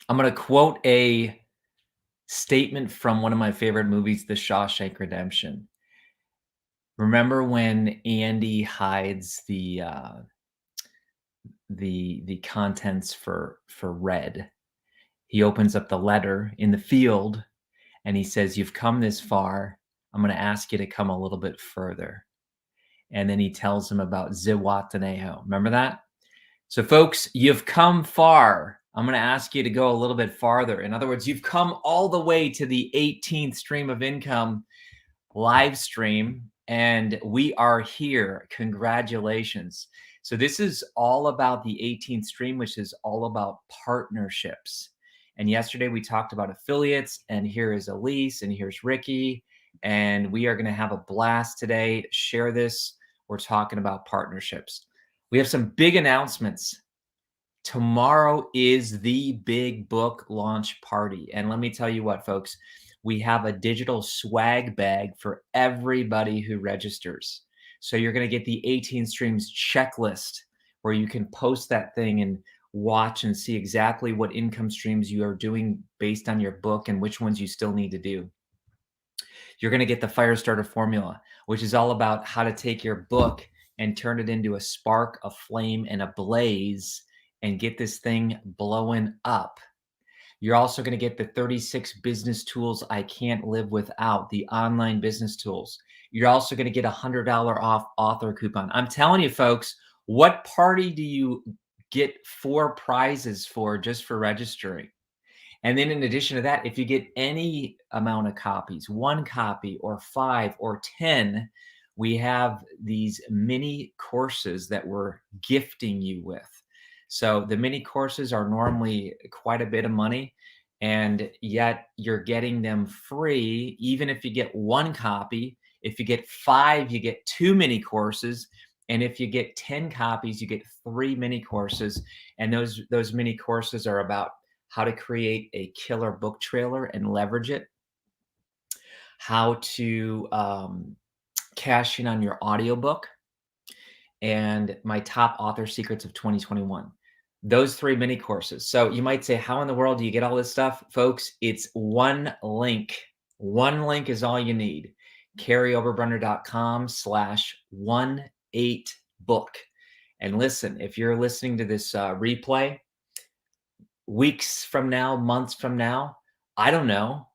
I'm going to quote a statement from one of my favorite movies, The Shawshank Redemption. Remember when Andy hides the contents for Red? He opens up the letter in the field and he says, "You've come this far. I'm going to ask you to come a little bit further." And then he tells him about Zihuatanejo. Remember that? So folks, you've come far. I'm going to ask you to go a little bit farther. In other words, you've come all the way to the 18th stream of income live stream, and we are here. Congratulations. So this is all about the 18th stream, which is all about partnerships. And yesterday we talked about affiliates, and here is Elise, and here's Ricky, and we are going to have a blast today. Share this. We're talking about partnerships. We have some big announcements. Tomorrow is the big book launch party. And let me tell you what, folks, we have a digital swag bag for everybody who registers. So you're going to get the 18 streams checklist where you can post that thing and watch and see exactly what income streams you are doing based on your book and which ones you still need to do. You're going to get the Firestarter formula, which is all about how to take your book and turn it into a spark, a flame, and a blaze and get this thing blowing up. You're also going to get the 36 business tools I can't live without, the online business tools. You're also going to get a $100 off author coupon. I'm telling you, folks, what party do you get 4 prizes for just for registering? And then in addition to that, if you get any amount of copies, 1 copy or 5 or 10, we have these mini courses that we're gifting you with. So the mini courses are normally quite a bit of money, and yet you're getting them free, even if you get 1 copy. If you get 5, you get 2 mini courses. And if you get 10 copies, you get 3 mini courses. And those mini courses are about how to create a killer book trailer and leverage it, how to cash in on your audiobook, and my top author secrets of 2021. Those 3 mini courses. So you might say, how in the world do you get all this stuff? Folks, it's one link. One link is all you need. KaryOverbrunner.com/18book. And listen, if you're listening to this replay, weeks from now, months from now, I don't know.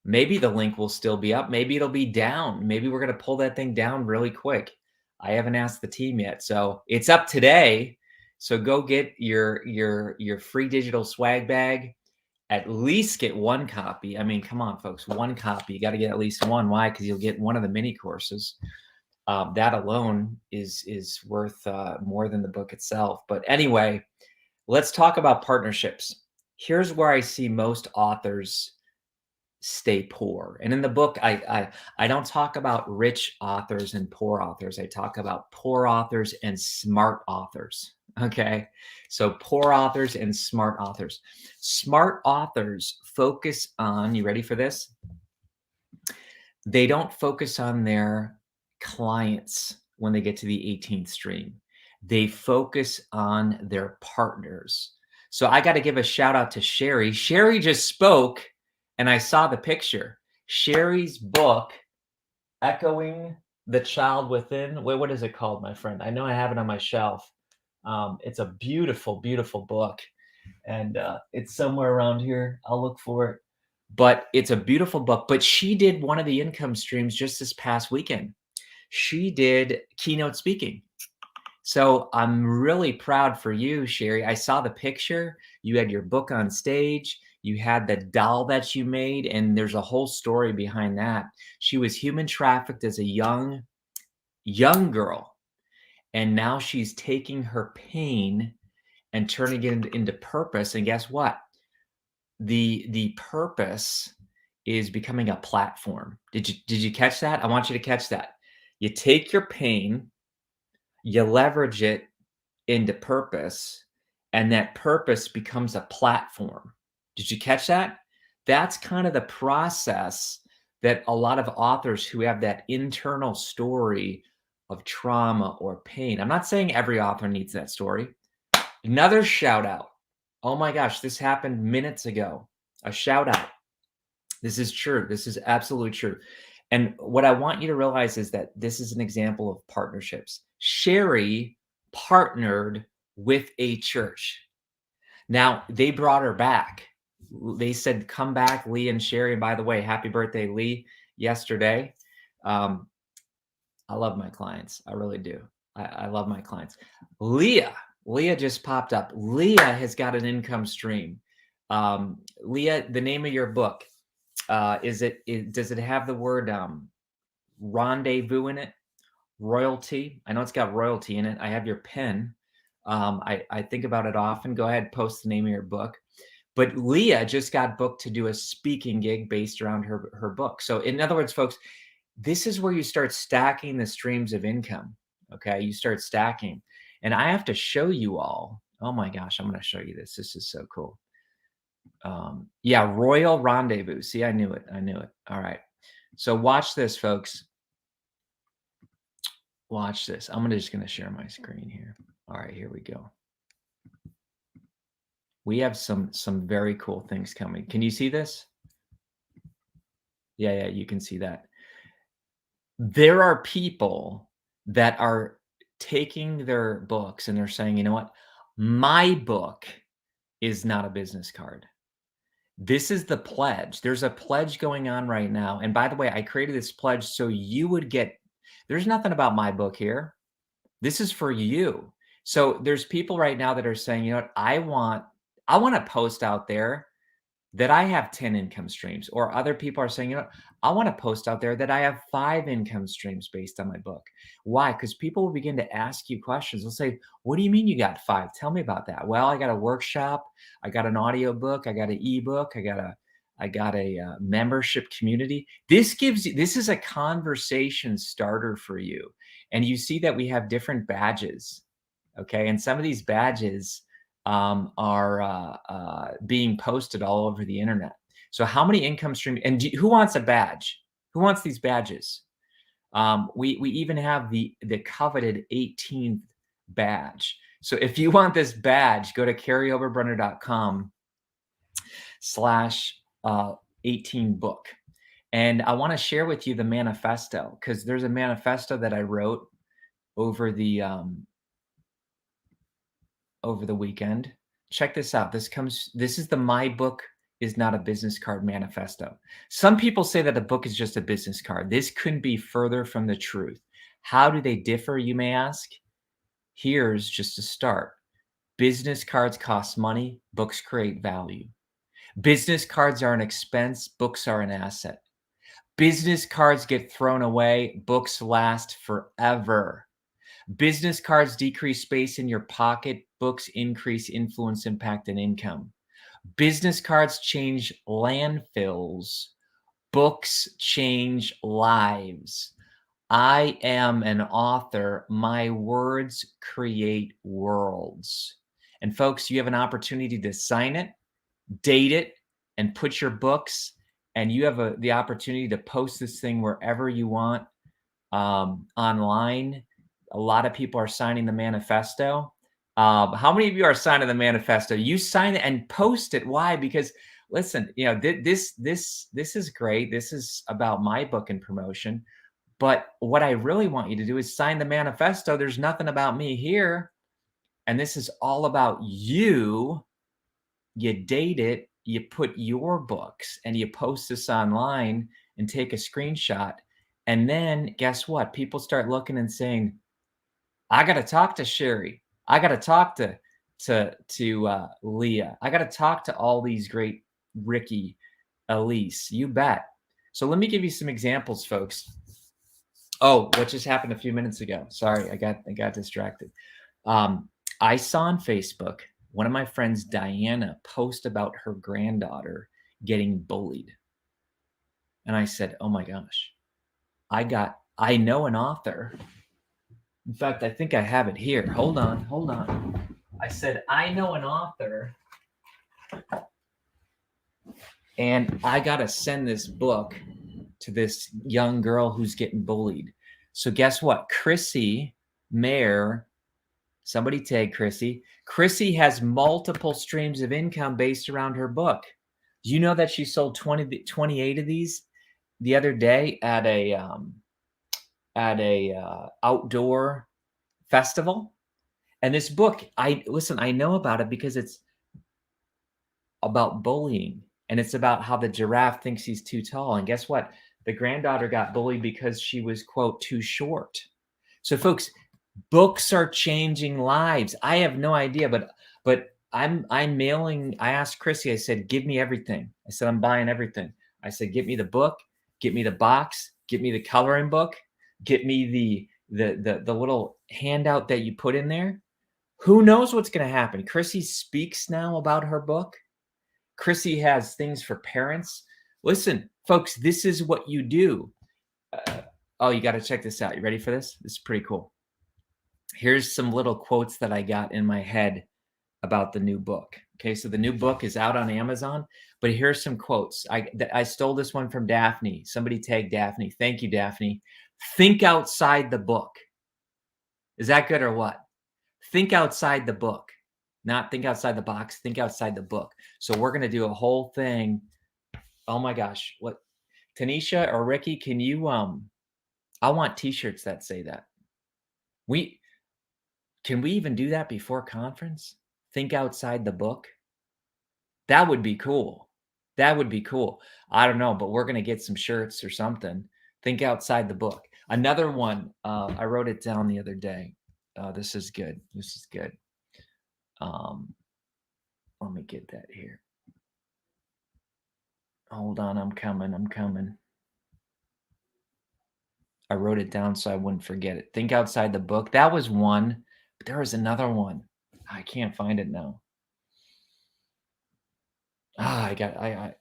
Maybe the link will still be up. Maybe it'll be down. Maybe we're going to pull that thing down really quick. I haven't asked the team yet. So it's up today. So go get your free digital swag bag. At least get 1 copy. I mean, come on, folks, 1 copy. You got to get at least 1. Why? Because you'll get one of the mini courses. That alone is worth more than the book itself. But anyway, let's talk about partnerships. Here's where I see most authors stay poor. And in the book, I don't talk about rich authors and poor authors. I talk about poor authors and smart authors. Okay. So poor authors and smart authors. Smart authors focus on, you ready for this? They don't focus on their clients when they get to the 18th stream. They focus on their partners. So I got to give a shout out to Sherry. Sherry just spoke and I saw the picture. Sherry's book, Echoing the Child Within. Wait, what is it called, my friend? I know I have it on my shelf. It's a beautiful, beautiful book. And it's somewhere around here. I'll look for it. But it's a beautiful book. But she did one of the income streams just this past weekend. She did keynote speaking. So I'm really proud for you, Sherry. I saw the picture. You had your book on stage. You had the doll that you made, and there's a whole story behind that. She was human trafficked as a young girl, and now she's taking her pain and turning it into purpose. And guess what? The purpose is becoming a platform. Did you catch that? I want you to catch that. You take your pain, you leverage it into purpose, and that purpose becomes a platform. Did you catch that? That's kind of the process that a lot of authors who have that internal story of trauma or pain. I'm not saying every author needs that story. Another shout out Oh my gosh, this happened minutes ago. A shout out. This is true. This is absolutely true. And what I want you to realize is that this is an example of partnerships. Sherry partnered with a church. Now, they brought her back. They said, come back, Lee and Sherry. And by the way, happy birthday, Lee, yesterday. I love my clients. I really do. I love my clients. Leah just popped up. Leah has got an income stream. Leah, the name of your book, does it have the word rendezvous in it? Royalty. I know it's got royalty in it. I have your pen. I think about it often. Go ahead, post the name of your book. But Leah just got booked to do a speaking gig based around her book. So in other words, folks, this is where you start stacking the streams of income. Okay, you start stacking. And I have to show you all. Oh my gosh, I'm going to show you this. This is so cool. Yeah, Royal Rendezvous. See, I knew it. I knew it. All right. So watch this, folks. Watch this. I'm just going to share my screen here. All right, here we go. We have some very cool things coming. Can you see this? Yeah, you can see that. There are people that are taking their books and they're saying, you know what? My book is not a business card. This is the pledge. There's a pledge going on right now. And by the way, I created this pledge so you would get, there's nothing about my book here. This is for you. So there's people right now that are saying, you know what? I want to post out there that I have 10 income streams, or other people are saying, you know, I want to post out there that I have 5 income streams based on my book. Why? Because people will begin to ask you questions. They'll say, what do you mean you got 5? Tell me about that. Well, I got a workshop. I got an audio book. I got an ebook. I got a membership community. This is a conversation starter for you. And you see that we have different badges. Okay. And some of these badges are being posted all over the internet. So how many income streams, and who wants a badge? Who wants these badges? We even have the coveted 18th badge. So if you want this badge, go to karyoverbrunner.com/18book. And I want to share with you the manifesto, because there's a manifesto that I wrote over the weekend. Check this out. This is the My Book is Not a Business Card manifesto. Some people say that a book is just a business card. This couldn't be further from the truth. How do they differ, you may ask? Here's just a start. Business cards cost money. Books create value. Business cards are an expense. Books are an asset. Business cards get thrown away. Books last forever. Business cards decrease space in your pocket. Books increase influence, impact, and income. Business cards change landfills. Books change lives. I am an author. My words create worlds. And folks, you have an opportunity to sign it, date it, and put your books. And you have the opportunity to post this thing wherever you want online. A lot of people are signing the manifesto. How many of you are signing the manifesto? You sign it and post it. Why? Because listen, you know, this is great. This is about my book and promotion. But what I really want you to do is sign the manifesto. There's nothing about me here. And this is all about you. You date it, you put your books, and you post this online and take a screenshot. And then guess what? People start looking and saying, I got to talk to Sherry. I got to talk to Leah. I got to talk to all these great Ricky, Elise. You bet. So let me give you some examples, folks. Oh, what just happened a few minutes ago? Sorry, I got distracted. I saw on Facebook one of my friends, Diana, post about her granddaughter getting bullied. And I said, oh my gosh, I know an author. In fact, I think I have it here. Hold on. I said, I know an author, and I got to send this book to this young girl who's getting bullied. So guess what? Chrissy Mayer Somebody tag Chrissy. Chrissy has multiple streams of income based around her book. Do you know that she sold 28 of these the other day at a outdoor festival? And this book, I know about it because it's about bullying, and it's about how the giraffe thinks he's too tall. And guess what? The granddaughter got bullied because she was, quote, too short. So folks, books are changing lives. I have no idea, but I'm mailing. I asked Chrissy, I said, give me everything. I said, I'm buying everything. I said, get me the book, get me the box, get me the coloring book, get me the little handout that you put in there. Who knows what's going to happen? Chrissy speaks now about her book. Chrissy has things for parents. Listen, folks, this is what you do. Oh, you got to check this out. You ready for this? This is pretty cool. Here's some little quotes that I got in my head about the new book. Okay, so the new book is out on Amazon, but here's some quotes. I stole this one from Daphne. Somebody tagged Daphne. Thank you, Daphne. Think outside the book. Is that good or what? Think outside the book. Not think outside the box, think outside the book. So we're going to do a whole thing. Oh my gosh. What? Tanisha or Ricky, can you, I want t-shirts that say that. Can we even do that before conference? Think outside the book? That would be cool. That would be cool. I don't know, but we're going to get some shirts or something. Think outside the book. Another one, I wrote it down the other day. This is good. This is good. Let me get that here. Hold on, I'm coming. I wrote it down so I wouldn't forget it. Think outside the book. That was one, but there was another one. I can't find it now.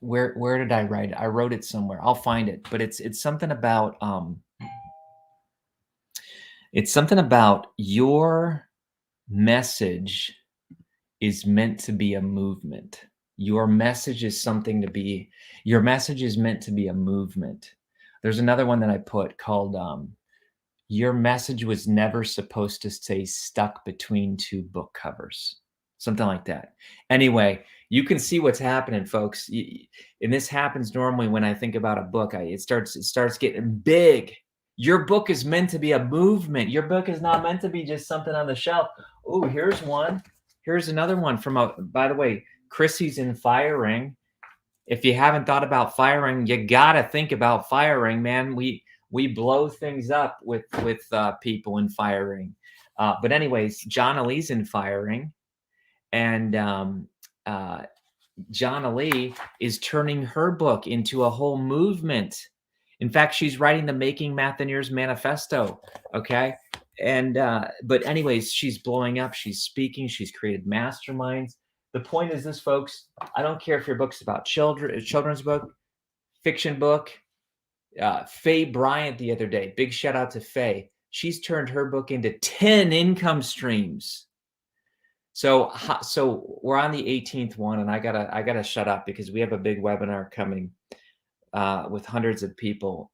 Where did I write it? I wrote it somewhere. I'll find it, but it's something about your message is meant to be a movement. Your message is meant to be a movement. There's another one that I put called your message was never supposed to stay stuck between two book covers. Something like that. Anyway, you can see what's happening, folks. And this happens normally when I think about a book. It starts getting big. Your book is meant to be a movement. Your book is not meant to be just something on the shelf. Oh, here's one. Here's another one from by the way, Chrissy's in firing. If you haven't thought about firing, you gotta think about firing, man. We blow things up with people in firing. But anyways, John Lee's in firing, and John Lee is turning her book into a whole movement. In fact, she's writing the Making Matheniers Manifesto. Okay. And but anyways, she's blowing up. She's speaking. She's created masterminds. The point is this, folks. I don't care if your book's about children's book, fiction book. Faye Bryant the other day. Big shout out to Faye. She's turned her book into 10 income streams. So we're on the 18th one, and I gotta shut up because we have a big webinar coming with hundreds of people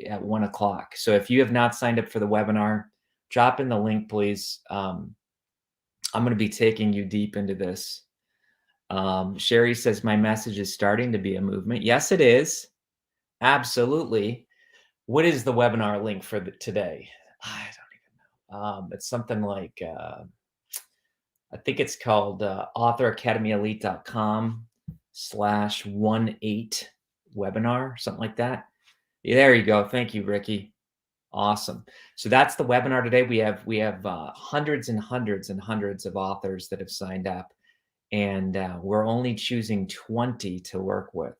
at 1 o'clock. So if you have not signed up for the webinar, drop in the link, please. I'm going to be taking you deep into this. Sherry says, my message is starting to be a movement. Yes, it is. Absolutely. What is the webinar link for today? I don't even know. It's something like, I think it's called authoracademyelite.com/18 webinar, something like that. Yeah, there you go. Thank you, Ricky. Awesome. So that's the webinar today. We have hundreds and hundreds and hundreds of authors that have signed up, and we're only choosing 20 to work with.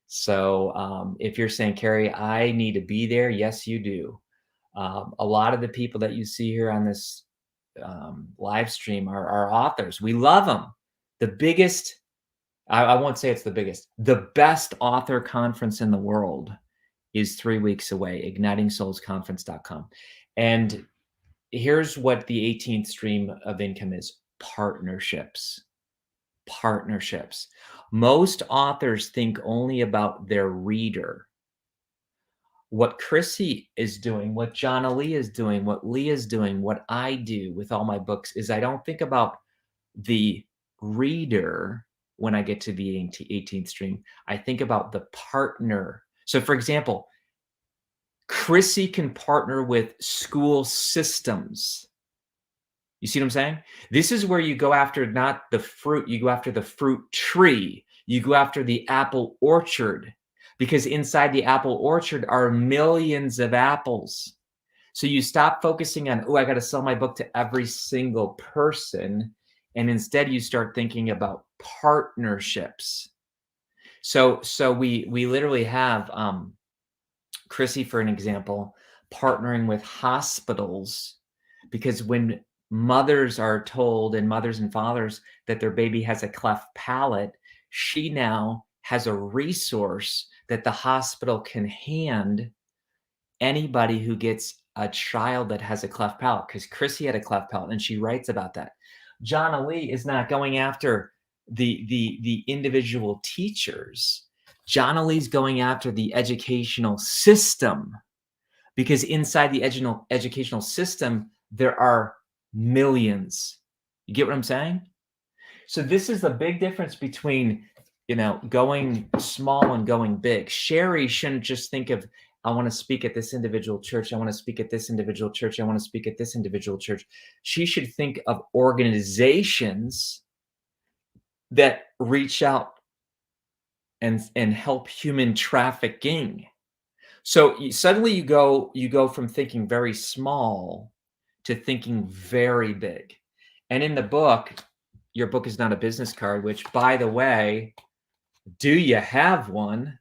So if you're saying, Kary, I need to be there, yes, you do. A lot of the people that you see here on this live stream are authors. We love them. The biggest, I won't say it's the biggest, the best author conference in the world is 3 weeks away, ignitingsoulsconference.com. And here's what the 18th stream of income is: partnerships. Partnerships. Most authors think only about their reader. What Chrissy is doing, what John Ali is doing, what Leah's doing, what I do with all my books is I don't think about the reader when I get to the 18th stream. I think about the partner. So, for example, Chrissy can partner with school systems. You see what I'm saying? This is where you go after not the fruit, you go after the fruit tree. You go after the apple orchard, because inside the apple orchard are millions of apples. So you stop focusing on, oh, I got to sell my book to every single person. And instead you start thinking about partnerships. So we literally have Chrissy, for an example, partnering with hospitals, because when mothers are told, and mothers and fathers, that their baby has a cleft palate, she now has a resource that the hospital can hand anybody who gets a child that has a cleft palate, because Chrissy had a cleft palate and she writes about that. John Ali is not going after the individual teachers. John Ali's going after the educational system, because inside the educational system, there are millions. You get what I'm saying? So this is the big difference between, going small and going big. Sherry shouldn't just think of, I want to speak at this individual church. I want to speak at this individual church. I want to speak at this individual church. She should think of organizations that reach out and help human trafficking. So suddenly you go from thinking very small to thinking very big. And in the book, your book is not a business card, which, by the way, do you have one?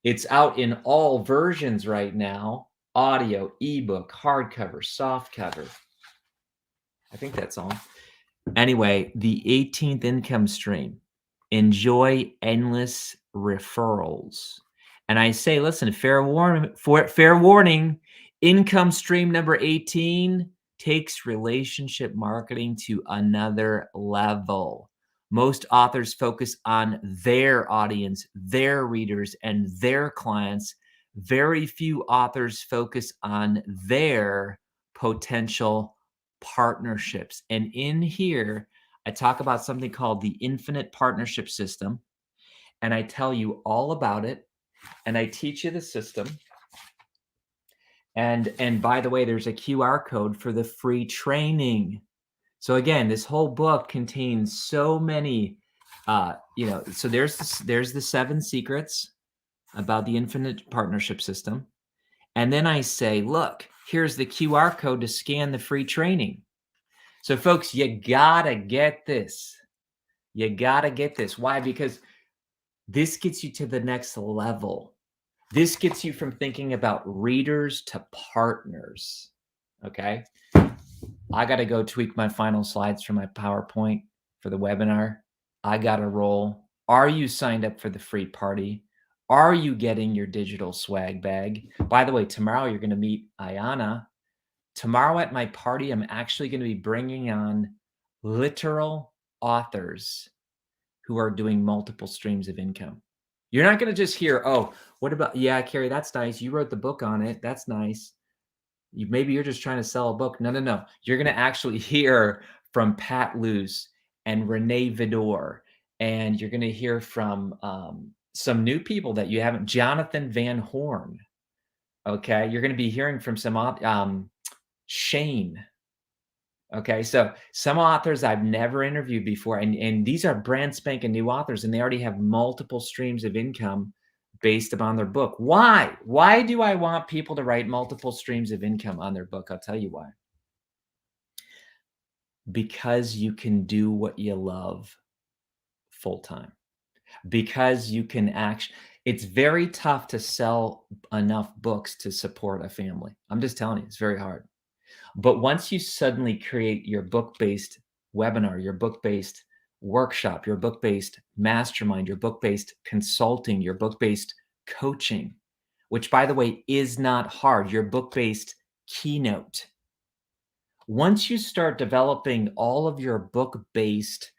It's out in all versions right now: audio, ebook, hardcover, softcover. I think that's all. Anyway, the 18th income stream. Enjoy endless referrals. And I say, listen, fair warning, income stream number 18 takes relationship marketing to another level. Most authors focus on their audience, their readers, and their clients. Very few authors focus on their potential partnerships. And in here, I talk about something called the infinite partnership system, and I tell you all about it, and I teach you the system. And by the way, there's a QR code for the free training. So again, this whole book contains so many, so there's the 7 secrets about the infinite partnership system. And then I say, look, here's the QR code to scan the free training. So folks, you gotta get this. You gotta get this. Why? Because this gets you to the next level. This gets you from thinking about readers to partners. Okay. I got to go tweak my final slides for my PowerPoint for the webinar. I got to roll. Are you signed up for the free party? Are you getting your digital swag bag? By the way, tomorrow you're going to meet Ayana. Tomorrow at my party, I'm actually going to be bringing on literal authors who are doing multiple streams of income. You're not going to just hear, oh, what about, yeah, Kary, that's nice. You wrote the book on it. That's nice. Maybe you're just trying to sell a book. No. You're going to actually hear from Pat Luce and Renee Vidor. And you're going to hear from some new people that you haven't, Jonathan Van Horn. Okay. You're going to be hearing from some Shane. Okay. So some authors I've never interviewed before. And these are brand spanking new authors, and they already have multiple streams of income based upon their book. Why? Why do I want people to write multiple streams of income on their book? I'll tell you why. Because you can do what you love full time. Because you can it's very tough to sell enough books to support a family. I'm just telling you, it's very hard. But once you suddenly create your book-based webinar, your book-based workshop, your book-based mastermind, your book-based consulting, your book-based coaching, which, by the way, is not hard, your book-based keynote. Once you start developing all of your book-based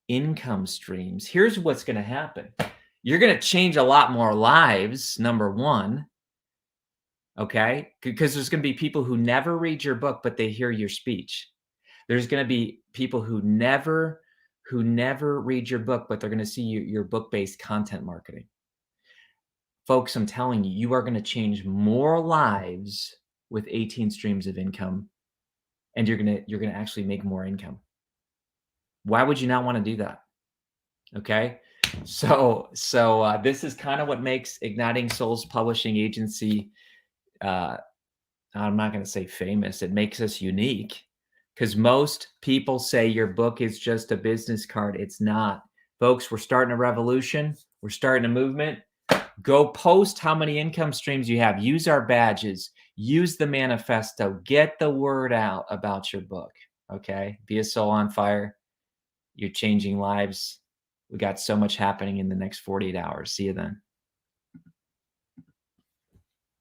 income streams, here's what's going to happen. You're going to change a lot more lives, number one. Okay? Because there's going to be people who never read your book, but they hear your speech. There's going to be people who never read your book, but they're going to see your book-based content marketing. Folks, I'm telling you, you are going to change more lives with 18 streams of income, and you're going to actually make more income. Why would you not want to do that? Okay? So this is kind of what makes Igniting Souls Publishing Agency I'm not going to say famous. It makes us unique because most people say your book is just a business card. It's not. Folks, we're starting a revolution. We're starting a movement. Go post how many income streams you have. Use our badges. Use the manifesto. Get the word out about your book. Okay? Be a soul on fire. You're changing lives. We got so much happening in the next 48 hours. See you then.